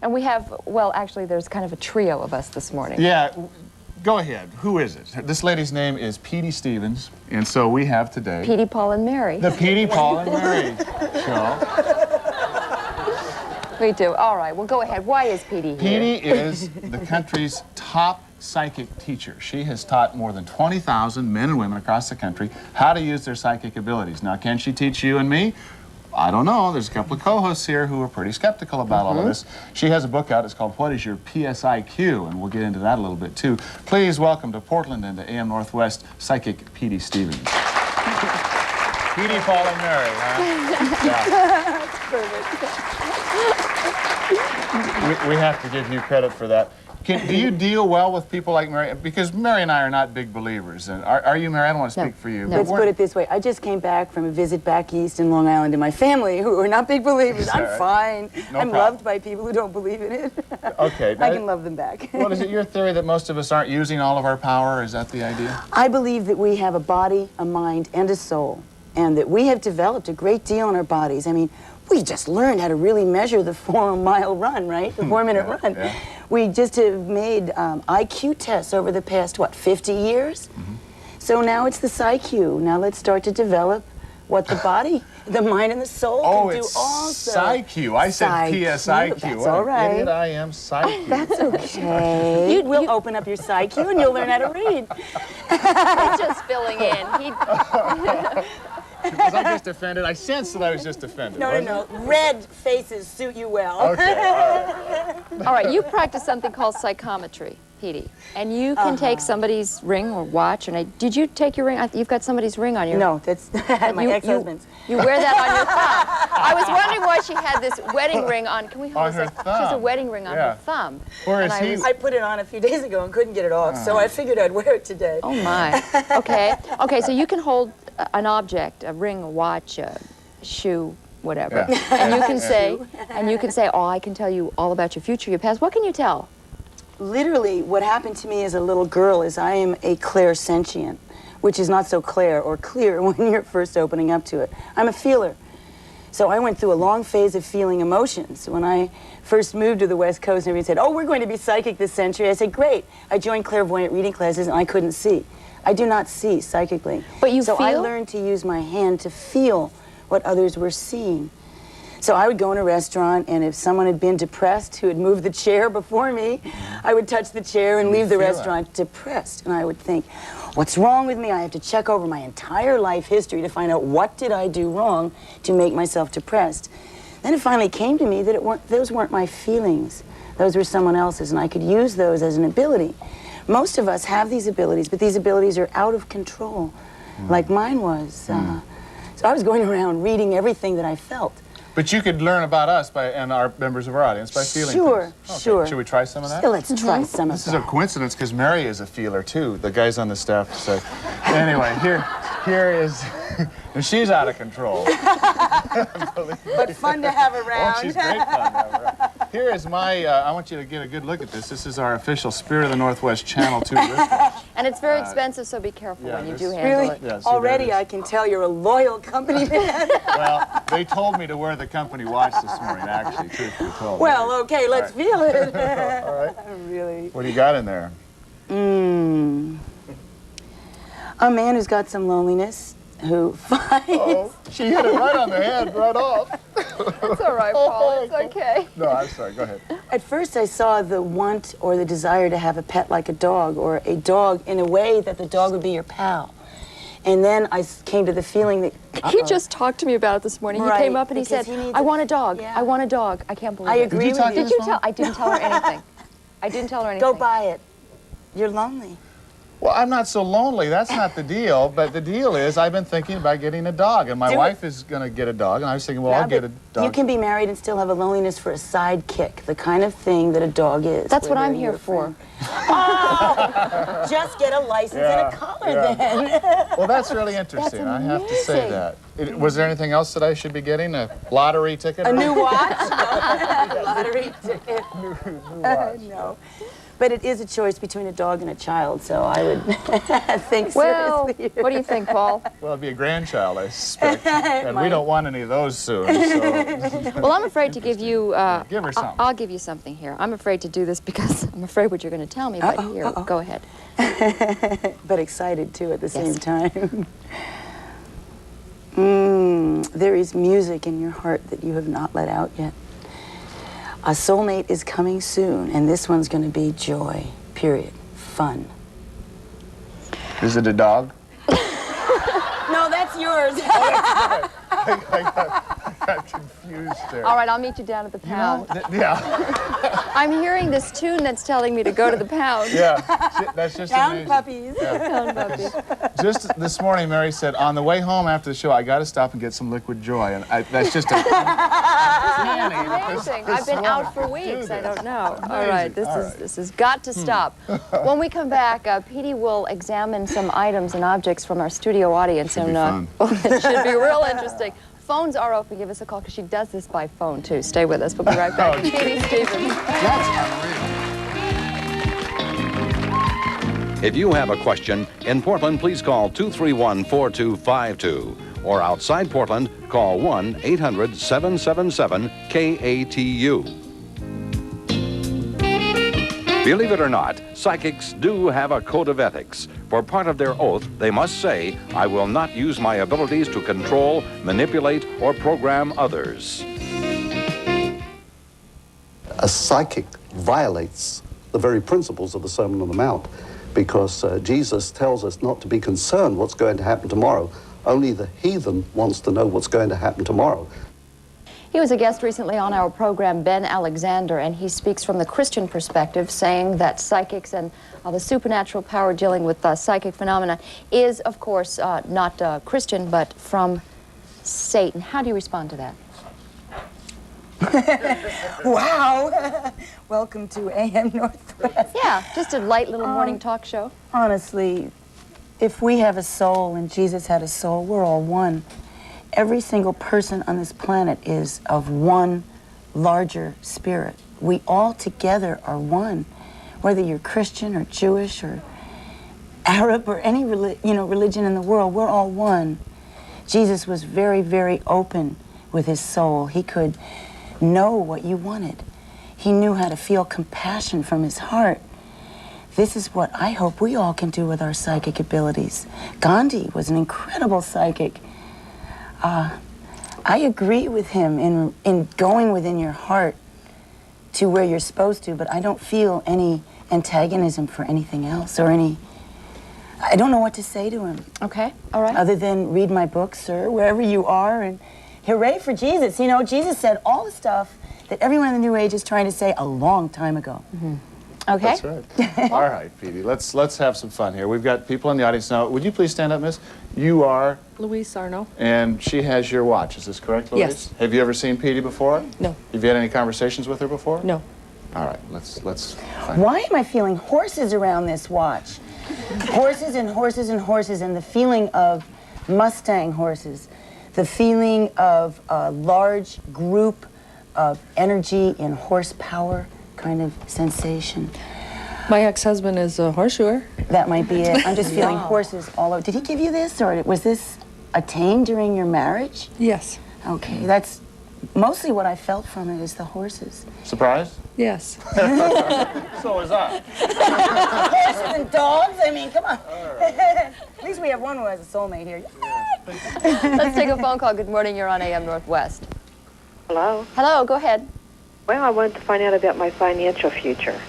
And we have, well, actually, there's kind of a trio of us this morning. Yeah, go ahead. Who is it? This lady's name is Petey Stevens, and so we have today... Petey, Paul, and Mary. The Petey, Paul, and Mary show. We do. All right, well, go ahead. Why is Petey here? Petey is the country's top psychic teacher. She has taught more than 20,000 men and women across the country how to use their psychic abilities. Now, can she teach you and me? I don't know. There's a couple of co-hosts here who are pretty skeptical about all of this. She has a book out. It's called What is Your PSIQ? And we'll get into that a little bit, too. Please welcome to Portland and to AM Northwest, psychic Petey Stevens. Petey, Paul, and Mary, huh? Yeah. We have to give you credit for that. Do you deal well with people like Mary? Because Mary and I are not big believers. And are you, Mary? I don't want to speak for you. No. Let's put it this way. I just came back from a visit back east in Long Island to my family, who are not big believers. I'm fine. I'm loved by people who don't believe in it. Okay. I can love them back. Well, is it your theory that most of us aren't using all of our power? Is that the idea? I believe that we have a body, a mind, and a soul, and that we have developed a great deal in our bodies. I mean, we just learned how to really measure the 4-mile run, right? The 4-minute run. Yeah. We just have made IQ tests over the past, what, 50 years? So now it's the PsyQ. Now let's start to develop what the body, the mind, and the soul can do also. PsyQ. I said PSIQ. That's all right. Idiot I am, PsyQ. That's okay. We'll open up your PsyQ and you'll learn how to read. He's just filling in. Was I just offended? I sensed that I was just offended. No. Red faces suit you well. Okay, all right. All right, you practice something called psychometry, Petey. And you can take somebody's ring or watch. Did you take your ring? You've got somebody's ring on your... No, that's my ex-husband's. You wear that on your thumb. I was wondering why she had this wedding ring on. Can we hold on her thumb? She has a wedding ring on her thumb. Where is he? I put it on a few days ago and couldn't get it off, so I figured I'd wear it today. Oh, my. Okay. Okay, so you can hold an object, a ring, a watch, a shoe, whatever. Yeah. And you can say, oh, I can tell you all about your future, your past. What can you tell? Literally, what happened to me as a little girl is I am a clairsentient, which is not so clear or clear when you're first opening up to it. I'm a feeler. So I went through a long phase of feeling emotions. When I first moved to the West Coast, everybody said, oh, we're going to be psychic this century. I said, great. I joined clairvoyant reading classes and I couldn't see. I do not see psychically. But you feel? So I learned to use my hand to feel what others were seeing. So I would go in a restaurant, and if someone had been depressed who had moved the chair before me, I would touch the chair and leave the restaurant depressed. And I would think, what's wrong with me? I have to check over my entire life history to find out what did I do wrong to make myself depressed. Then it finally came to me that those weren't my feelings. Those were someone else's, and I could use those as an ability. Most of us have these abilities, but these abilities are out of control, like mine was. So I was going around reading everything that I felt. But you could learn about us and our members of our audience by feeling things. Sure. Should we try some of that? Let's try some of that. This is a coincidence because Mary is a feeler too. The guys on the staff say. Anyway, here is, and she's out of control. But fun to have around. Oh, she's great fun to have around. Here is my, I want you to get a good look at this. This is our official Spirit of the Northwest Channel 2 wristwatch. And it's very expensive, so be careful when you do handle really? it. Yeah, already I can tell you're a loyal company man. Well, they told me to wear the company watch this morning, actually, truth be told. Well, okay, let's feel it. All right. Really. What do you got in there? A man who's got some loneliness, who finds... Oh, she hit it right on the head, right off. It's all right, Paul. It's okay. No, I'm sorry. Go ahead. At first, I saw the want or the desire to have a pet like a dog, or a dog in a way that the dog would be your pal. And then I came to the feeling that... He just talked to me about it this morning. He came up and he said, I want a dog. Yeah. I want a dog. I can't believe I it. agree with you. Did you tell? I didn't tell her anything. I didn't tell her anything. Go buy it. You're lonely. Well, I'm not so lonely. That's not the deal. But the deal is I've been thinking about getting a dog. And my wife is going to get a dog. And I was thinking, well, I'll get a dog. You can be married and still have a loneliness for a sidekick, the kind of thing that a dog is. That's what I'm here for. Oh! Just get a license and a collar then. Well, that's really interesting. I have to say that. Was there anything else that I should be getting? A lottery ticket? A new watch? No. Lottery ticket. New watch. No. But it is a choice between a dog and a child, so I would think Well, seriously. what do you think, Paul? Well, it'd be a grandchild, I suspect. And we don't want any of those soon, so... Well, I'm afraid to give you... Give her something. I'll give you something here. I'm afraid to do this because I'm afraid what you're going to tell me, but here, go ahead. But excited, too, at the same Yes. time. There is music in your heart that you have not let out yet. A soulmate is coming soon, and this one's going to be joy, period. Fun. Is it a dog? No, that's yours. I got confused there. All right, I'll meet you down at the pound. Yeah, I'm hearing this tune that's telling me to go to the pound. yeah. That's just Down amazing. puppies. Pound puppies. Just this morning, Mary said, on the way home after the show, I got to stop and get some liquid joy. And that's just a... Amazing. I've been out for weeks. I don't know. All right, this has got to stop. When we come back, Petey will examine some items and objects from our studio audience. Should be fun. It should be real interesting. Phones are open. Give us a call because she does this by phone, too. Stay with us. We'll be right back. Petey Stevens. That's unreal. If you have a question, in Portland, please call 231-4252. Or outside Portland, call 1-800-777-KATU. Believe it or not, psychics do have a code of ethics. For part of their oath, they must say, I will not use my abilities to control, manipulate, or program others. A psychic violates the very principles of the Sermon on the Mount, because Jesus tells us not to be concerned what's going to happen tomorrow. Only the heathen wants to know what's going to happen tomorrow. He was a guest recently on our program, Ben Alexander, and he speaks from the Christian perspective, saying that psychics and the supernatural power dealing with psychic phenomena is, of course, not Christian, but from Satan. How do you respond to that? Wow. Welcome to AM Northwest. Yeah, just a light little morning talk show. Honestly, if we have a soul and Jesus had a soul, we're all one. Every single person on this planet is of one larger spirit. We all together are one. Whether you're Christian or Jewish or Arab or any religion in the world, we're all one. Jesus was very, very open with his soul. He could know what you wanted. He knew how to feel compassion from his heart. This is what I hope we all can do with our psychic abilities. Gandhi was an incredible psychic. I agree with him in going within your heart to where you're supposed to, but I don't feel any antagonism for anything else or I don't know what to say to him. Okay, all right. Other than read my book, sir, wherever you are, and hooray for Jesus. You know, Jesus said all the stuff that everyone in the New Age is trying to say a long time ago. Mm-hmm. Okay. That's right. All right, Petey, let's have some fun here. We've got people in the audience now. Would you please stand up, miss? You are? Louise Sarno. And she has your watch. Is this correct, Louise? Yes. Have you ever seen Petey before? No. Have you had any conversations with her before? No. All right, let's find Why am I feeling horses around this watch? Horses and horses and horses, and the feeling of Mustang horses, the feeling of a large group of energy and horsepower kind of sensation. My ex-husband is a horseshoer. That might be it. I'm just feeling horses all over. Did he give you this, or was this attained during your marriage? Yes. Okay, that's mostly what I felt from it is the horses. Surprised? Yes. So was I. Horses and dogs? I mean, come on. At least we have one who has a soulmate here. Let's take a phone call. Good morning, you're on AM Northwest. Hello. Hello, go ahead. Well, I wanted to find out about my financial future.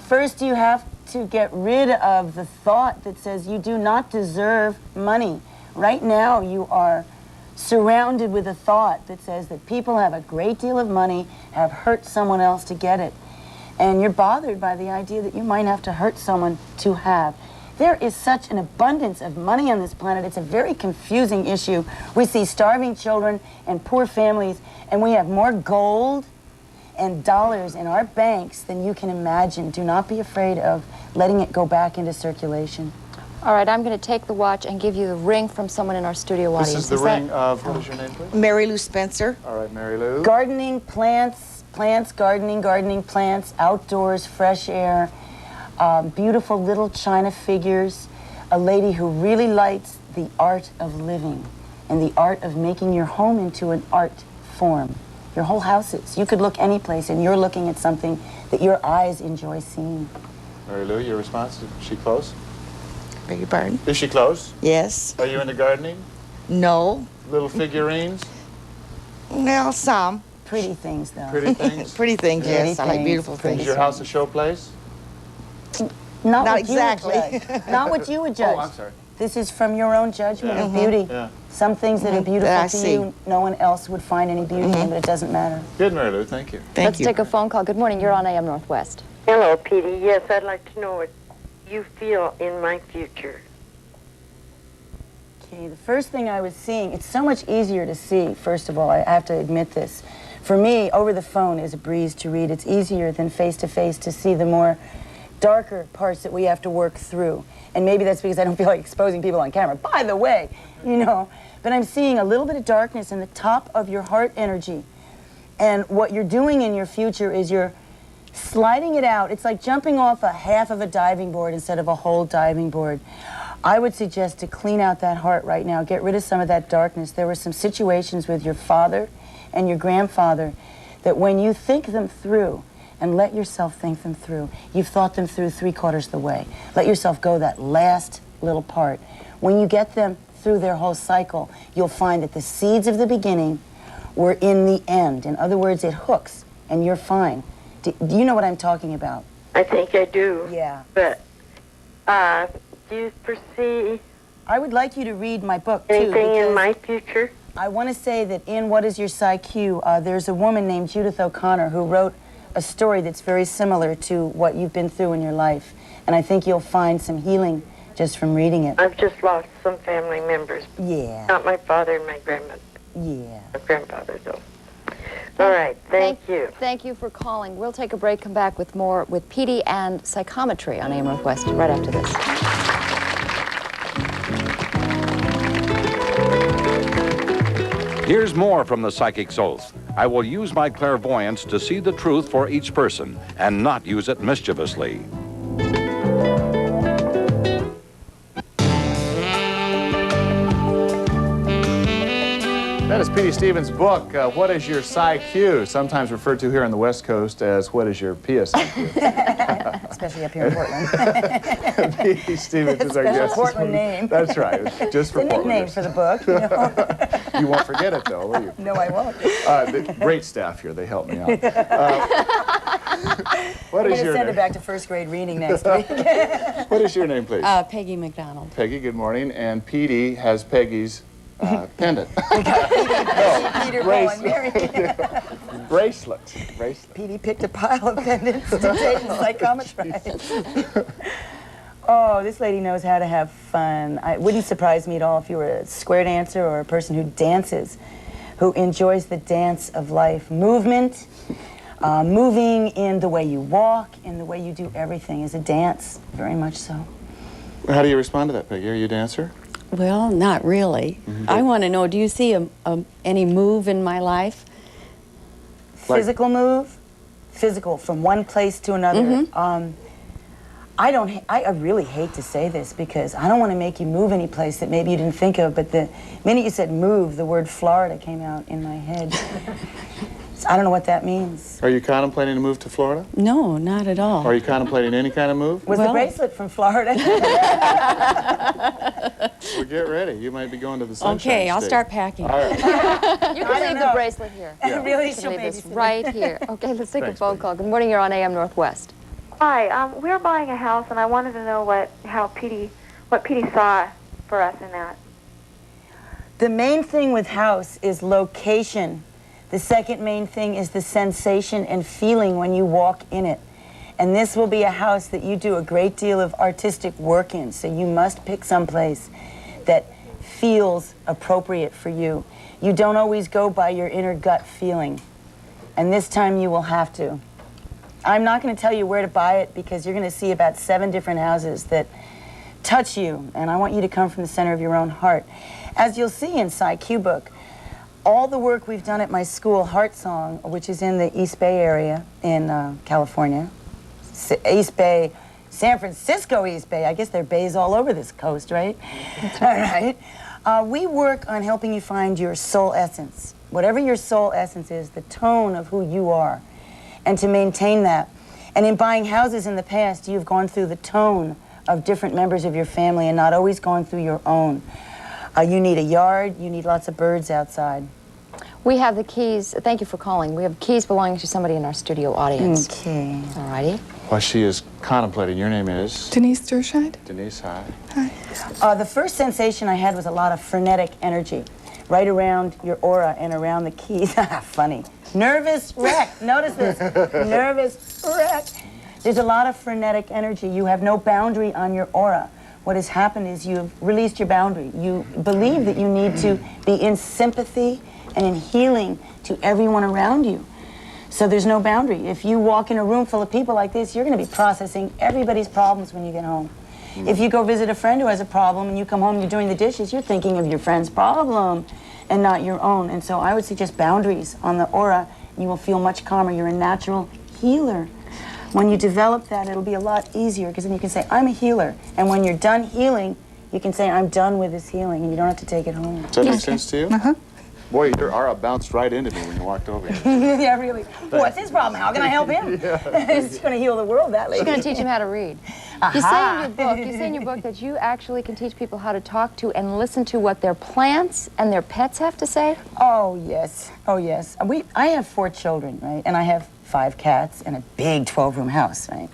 First, you have to get rid of the thought that says you do not deserve money. Right now, you are surrounded with a thought that says that people have a great deal of money, have hurt someone else to get it. And you're bothered by the idea that you might have to hurt someone to have. There is such an abundance of money on this planet. It's a very confusing issue. We see starving children and poor families, and we have more gold and dollars in our banks than you can imagine. Do not be afraid of letting it go back into circulation. All right, I'm going to take the watch and give you the ring from someone in our studio audience. This is the ring of, what is your name, please? Mary Lou Spencer. All right, Mary Lou. Gardening, plants, Plants, gardening, plants, outdoors, fresh air, beautiful little china figures, a lady who really likes the art of living and the art of making your home into an art form. Your whole house is. You could look any place and you're looking at something that your eyes enjoy seeing. Mary Lou, your response? Is she close? Beg your pardon? Is she close? Yes. Are you into gardening? No. Little figurines? Well, some. Pretty things, though. Pretty things? Pretty things, Pretty yes. I like things, beautiful pretty Is things. your house a showplace? Not what exactly. you would judge. Not what you would judge. Oh, I'm sorry. This is from your own judgment of beauty. Yeah. Some things that are That beautiful I to see. you, no one else would find any beauty in, but it doesn't matter. Good, Mary Lou. Thank you. Thank Let's you. take a phone call. Good morning. You're on AM Northwest. Hello, Petey. Yes, I'd like to know what you feel in my future. Okay, the first thing I was seeing, it's so much easier to see, first of all, I have to admit this. For me, over the phone is a breeze to read. It's easier than face-to-face to see the more darker parts that we have to work through. And maybe that's because I don't feel like exposing people on camera. By the way, you know, but I'm seeing a little bit of darkness in the top of your heart energy. And what you're doing in your future is you're sliding it out. It's like jumping off a half of a diving board instead of a whole diving board. I would suggest to clean out that heart right now. Get rid of some of that darkness. There were some situations with your father and your grandfather that when you think them through, and let yourself think them through, you've thought them through 3/4 of the way. Let yourself go that last little part. When you get them through their whole cycle, you'll find that the seeds of the beginning were in the end. In other words, it hooks, and you're fine. Do you know what I'm talking about? I think I do. Yeah. But, do you foresee I would like you to read my book, too. anything in because my future? I want to say that in What Is Your Psyche, there's a woman named Judith O'Connor who wrote a story that's very similar to what you've been through in your life. And I think you'll find some healing just from reading it. I've just lost some family members. Yeah, Not my father and my grandfather, though. All right, thank you. Thank you for calling. We'll take a break, come back with more with Petey and psychometry on AM Northwest right after this. Here's more from the Psychic's Oath. I will use my clairvoyance to see the truth for each person and not use it mischievously. That is Petey Stevens' book, What is Your Psyche? Sometimes referred to here on the West Coast as What is Your PSIQ? especially up here in Portland. Petey Stevens is our Special guest. Portland name. That's right, just for It's a nickname Portlanders. for the book, you know. You won't forget it, though, will you? No, I won't. Great staff here. They help me out. What I'm is going to your send it name? back to first grade reading next week. What is your name, please? Peggy McDonald. Peggy, good morning. And Petey has Peggy's pendant. Peter, Paul, and Mary. Bracelet. Petey picked a pile of pendants to take and psychometrize. Oh, this lady knows how to have fun. It wouldn't surprise me at all if you were a square dancer or a person who dances, who enjoys the dance of life. Movement, moving in the way you walk, in the way you do everything is a dance, very much so. How do you respond to that, Peggy? Are you a dancer? Well, not really. I want to know, do you see any move in my life? Like- Physical move, physical from one place to another. I really hate to say this because I don't want to make you move any place that maybe you didn't think of, but the minute you said move, the word Florida came out in my head. So I don't know what that means. Are you contemplating a move to Florida? No, not at all. Are you contemplating any kind of move? Was the Well- bracelet from Florida? Well, get ready. You might be going to the Sunshine Okay, I'll State. start packing. All right. You can leave the bracelet here. Really, You can she'll leave this babysit me. right here. Okay, let's take Thanks, a phone Peggy. call. Good morning, you're on AM Northwest. Hi, we're buying a house, and I wanted to know what Petey saw for us in that. The main thing with house is location. The second main thing is the sensation and feeling when you walk in it. And this will be a house that you do a great deal of artistic work in, so you must pick someplace that feels appropriate for you. You don't always go by your inner gut feeling, and this time you will have to. I'm not going to tell you where to buy it because you're going to see about 7 different houses that touch you, and I want you to come from the center of your own heart. As you'll see in Psyche book, all the work we've done at my school, Heart Song, which is in the East Bay area in California, East Bay, San Francisco East Bay. I guess there are bays all over this coast, right? That's right. All right. We work on helping you find your soul essence. Whatever your soul essence is, the tone of who you are, and to maintain that. And in buying houses in the past, you've gone through the tone of different members of your family and not always gone through your own. You need a yard, you need lots of birds outside. We have the keys. Thank you for calling. We have keys belonging to somebody in our studio audience. Okay. All righty. Well, she is contemplating. Your name is? Denise Dershide. Denise, hi. Hi. The first sensation I had was a lot of frenetic energy right around your aura and around the keys. Funny. Nervous wreck. Notice this. Nervous wreck. There's a lot of frenetic energy. You have no boundary on your aura. What has happened is you've released your boundary. You believe that you need to be in sympathy and in healing to everyone around you. So there's no boundary. If you walk in a room full of people like this, you're going to be processing everybody's problems when you get home. If you go visit a friend who has a problem and you come home and you're doing the dishes, you're thinking of your friend's problem and not your own. And so I would suggest boundaries on the aura, and you will feel much calmer. You're a natural healer. When you develop that, it'll be a lot easier, because then you can say, I'm a healer. And when you're done healing, you can say, I'm done with this healing, and you don't have to take it home. Does that make sense to you? Uh-huh. Boy, your aura bounced right into me when you walked over here. Yeah, really. What's his problem? How can I help him? He's going to heal the world, that lady. She's going to teach him how to read. You say in your book that you actually can teach people how to talk to and listen to what their plants and their pets have to say? Oh, yes. Oh, yes. I have 4 children, right? And I have 5 cats and a big 12-room house, right?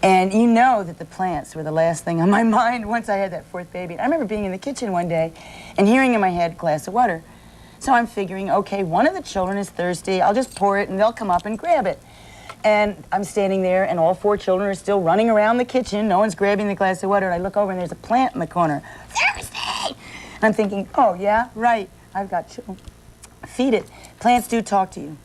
And you know that the plants were the last thing on my mind once I had that 4th baby. I remember being in the kitchen one day and hearing in my head, glass of water. So I'm figuring, okay, one of the children is thirsty. I'll just pour it and they'll come up and grab it. And I'm standing there and all 4 children are still running around the kitchen. No one's grabbing the glass of water. And I look over and there's a plant in the corner. Thirsty! And I'm thinking, oh, yeah, right. I've got children. Feed it. Plants do talk to you.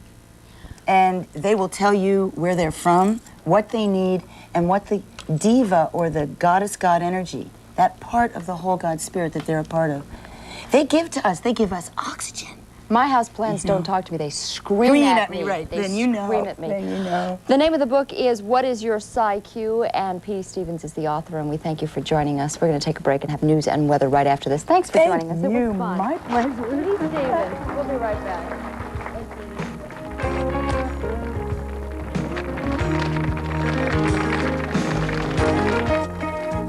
And they will tell you where they're from, what they need, and what the diva or the goddess God energy, that part of the whole God spirit that they're a part of, they give to us. They give us oxygen. My house plants don't talk to me. They scream at me. Right. They Then you know. scream at me. Then you know. The name of the book is What is Your PsyQ? And Petey Stevens is the author, and we thank you for joining us. We're going to take a break and have news and weather right after this. Thanks for joining us. It was fun. My pleasure. Petey Stevens. We'll be right back.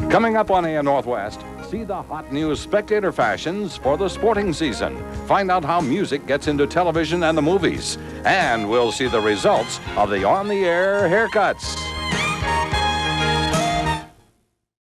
Coming up on AN Northwest, see the hot new Spectator fashions for the sporting season. Find out how music gets into television and the movies. And we'll see the results of the on-the-air haircuts.